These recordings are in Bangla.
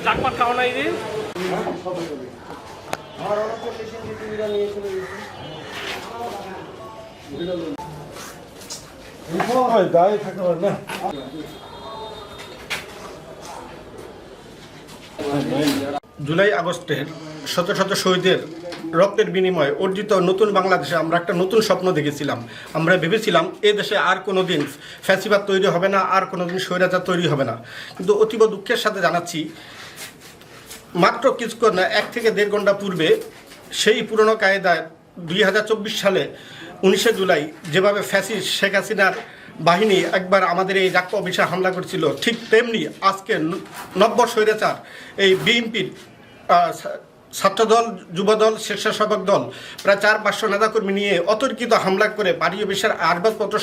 চাকমাট খাওয়া নাই রে আমার অনেক কন্ডিশন সুবিধা নিয়ে চলে গেছে দাঁড়িয়ে থাকতে পারে না। জুলাই আগস্টের শত শত শহীদের রক্তের বিনিময়ে অর্জিত নতুন বাংলাদেশে আমরা একটা নতুন স্বপ্ন দেখেছিলাম। আমরা ভেবেছিলাম এ দেশে আর কোনো দিন ফ্যাসিবাদ তৈরি হবে না, আর কোনো দিন স্বৈরাচার তৈরি হবে না। কিন্তু অতীব দুঃখের সাথে জানাচ্ছি, মাত্র কিছুক্ষণ 1 থেকে 1.5 ঘন্টা পূর্বে সেই পুরনো কায়দায় 2024 সালে 19শে জুলাই যেভাবে ফ্যাসিস্ট শেখ হাসিনার বাহিনী একবার আমাদের এই ডাক্তার অফিসে হামলা করেছিল, ঠিক তেমনি আজকে নব্য স্বৈরাচার এই বিএনপির ছাত্রদল, যুবদল, স্বেচ্ছাসেবক দল প্রায় 400-500 নেতাকর্মী নিয়ে অতর্কিত হামলা করে বাড়ি অফিসের আসবাবপত্র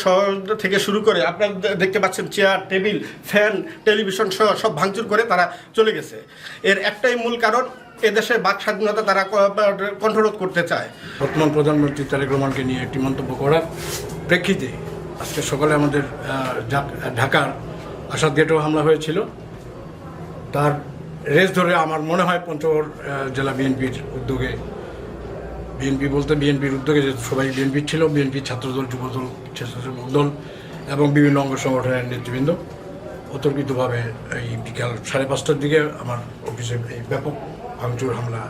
থেকে শুরু করে আপনারা দেখতে পাচ্ছেন চেয়ার, টেবিল, ফ্যান, টেলিভিশন সহ সব ভাঙচুর করে তারা চলে গেছে। এর একটাই মূল কারণ, এদেশের বাক স্বাধীনতা তারা কণ্ঠরোধ করতে চায়। বর্তমান প্রধানমন্ত্রী তারেক রহমানকে নিয়ে একটি মন্তব্য করার প্রেক্ষিতে আজকে সকালে আমাদের ঢাকার আসাদ গেটেও হামলা হয়েছিল। তার রেস ধরে আমার মনে হয় পঞ্চগড় জেলা বিএনপির উদ্যোগে, বিএনপি বলতে বিএনপির উদ্যোগে যে সবাই বিএনপির ছিল, বিএনপির ছাত্রদল, যুবদল, স্বেচ্ছাসেবক দল এবং বিভিন্ন অঙ্গ সংগঠনের নেতৃবৃন্দ অতর্কিতভাবে এই বিকাল 5:30টার দিকে আমার অফিসে এই ব্যাপক ভাঙচুর হামলা